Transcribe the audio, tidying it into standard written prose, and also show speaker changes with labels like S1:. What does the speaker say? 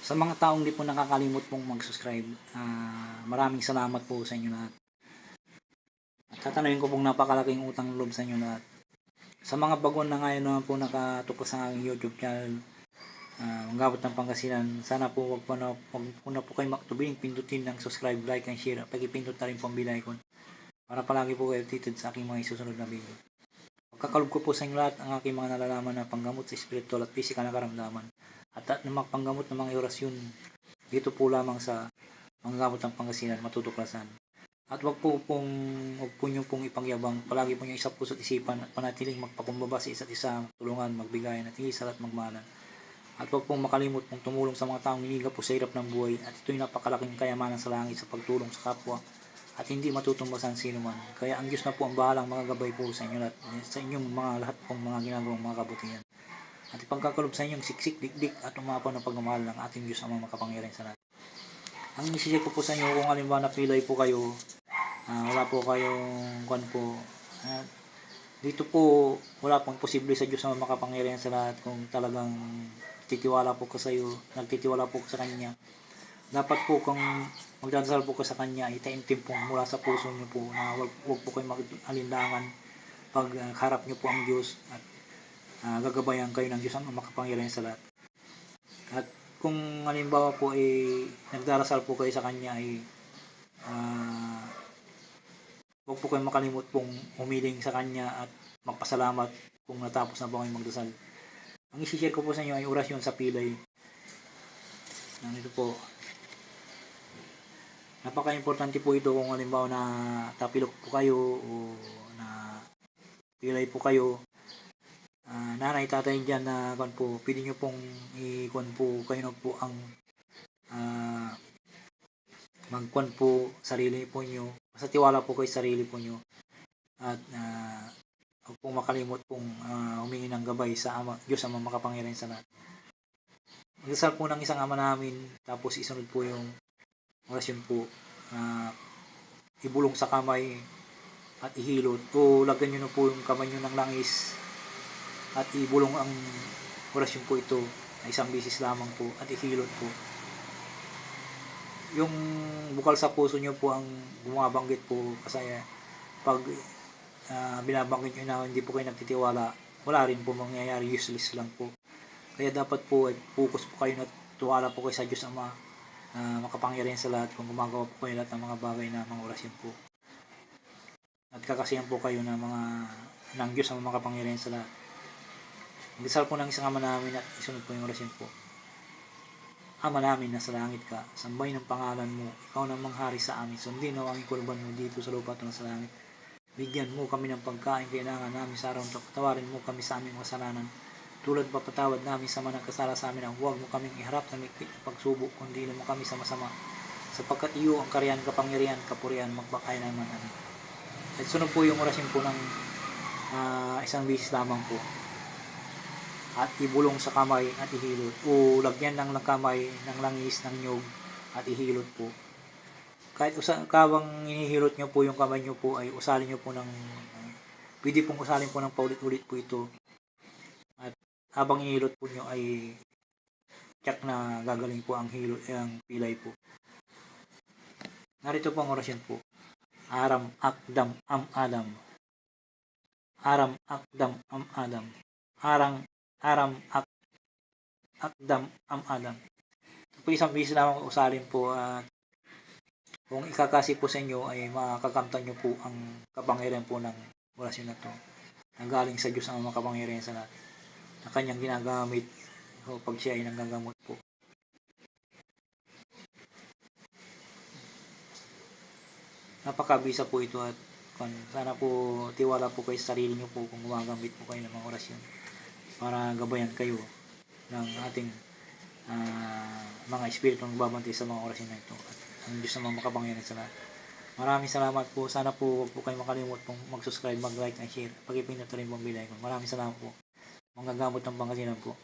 S1: Sa mga taong di po nakakalimot pong mag-subscribe, maraming salamat po sa inyo lahat. At tatanungin ko pong napakalaking utang loob sa inyo lahat. Sa mga bagon na ngayon naman po nakatutok sa aking YouTube channel, Manggabot ng Pangasinan, sana po wag po na po kayo makatubing pindutin ng subscribe, like, and share. Pagipindot na rin po ang bell icon para palagi po kayo updated sa aking mga isusunod na video. Pagkakalob ko po sa inyo lahat ang aking mga nalalaman na panggamot sa spiritual at physical na karamdaman at ng mga panggamot ng mga orasyon dito po lamang sa Manggabot ng Pangasinan matutuklasan. At wag po nyo pong ipangyabang, palagi po nyo isa puso't isipan at panatiling magpakumbaba sa isa't isa, tulungan, magbigayan at iisal at magmahalan. At wag pong makalimot pong tumulong sa mga taong hiniga po sa hirap ng buhay, at ito'y napakalaking kayamanan sa langit sa pagtulong sa kapwa at hindi matutumbasan sino man. Kaya ang Diyos na po ang bahalang magagabay po sa inyo lahat, sa inyong mga lahat pong mga ginagawang mga kabutihan. At ipagkakalob sa inyong siksik, dikdik at umapaw ng pagmamahal ng ating Diyos ang makapangyarihan sa lahat. Ang isisip ko po sa inyo, kung halimbawa napilay po kayo, wala po kayong kwan po, dito po wala pong posible sa Diyos ang makapangyarihan sa lahat. Kung talagang nagtitiwala po ka sa Kanya, dapat po kung magdadasal po ka sa Kanya, itaimtim po mula sa puso nyo po na wag po kayo mag-alinlangan pag harap nyo po ang Diyos, at gagabayan kayo ng Diyos ang makapangyarihan sa lahat. At kung halimbawa po nagdarasal po kayo sa Kanya, huwag po kayo makalimot pong humiling sa Kanya at magpasalamat kung natapos na po kayo magdasal. Ang isi-share ko po sa inyo ay orasyon sa pilay. Ito po, napaka-importante po ito kung halimbawa na tapilok po kayo o na pilay po kayo. Nanay, tatay dyan na kung po, pwede nyo pong i-kwan po kayo na po ang magkwan po sarili po nyo. Basta tiwala po kayo sa sarili po nyo. At huwag pong makalimot pong humingi ng gabay sa Diyos ang makapangyarihan sa lahat. Magdasal po ng isang Ama namin, tapos isunod po yung orasyon po. Ibulong sa kamay at ihilot, o lagyan nyo na po yung kamay nyo ng langis at ibulong ang orasyon po ito na isang bisis lamang po at ihilot po. Yung bukal sa puso nyo po ang bumabanggit po, kasi pag binabanggit nyo na hindi po kayo nagtitiwala, wala rin po mangyayari, useless lang po. Kaya dapat po focus po kayo na tuwala po kayo sa Diyos Ama makapangyarihan sa lahat kung gumagawa po kayo lahat ng mga bagay na mga orasyon po. At kakasihan po kayo ng Diyos ang makapangyarihan sa lahat. Magdasal po ng isang Ama namin at isunod po yung orasyon po. Ama namin na sa langit ka, sambahin ang pangalan mo, ikaw na manghari sa amin, sundin ang aming kurban mo dito sa lupa at sa langit. Bigyan mo kami ng pagkain kailangan namin sa araw, patawarin mo kami sa aming kasalanan, tulad papatawad namin sa mga nagkasala sa amin, ang huwag mo kaming iharap sa mikpit na pagsubok, kundi mo kami sa masama, sapagkat iyo ang kariyan, kapangyarihan, kapurihan, magbakay naman. At sunod po yung orasyon po ng isang bisis lamang po. At ibulong sa kamay at ihilot, o lagyan ng kamay ng langis ng nyog at ihilot po. Kahit kawang inihilot nyo po yung kamay nyo po, ay usalin nyo po pwede pong usalin po ng paulit-ulit po ito. At habang inihilot po nyo ay tiyak na gagaling po ang pilay po. Narito po ang orasyon po. Aram akdam am adam. Aram akdam am adam. Aram akdam am adam. Ito po isang bisis lamang usalin po, at kung ikakasi po sa inyo ay makakamtan nyo po ang kapangyarihan po ng orasyon na ito, na galing sa Diyos ang makapangyarihan sa lahat, na kanyang ginagamit pag siya ay nanggagamot po. Napakabisa po ito, at sana po tiwala po kayo sa sarili nyo po kung gumagamit po kayo ng mga orasyon para gabayan kayo ng ating mga espiritu ng babantay sa mga orasyon na ito, at ang Diyos naman makapangyarihan sa lahat. Maraming salamat po. Sana po huwag po kayo makalimot pong mag-subscribe, mag-like, and share. Pag-ipindot rin po ang bell icon. Maraming salamat po. Manggagamot ng Pangasinan po.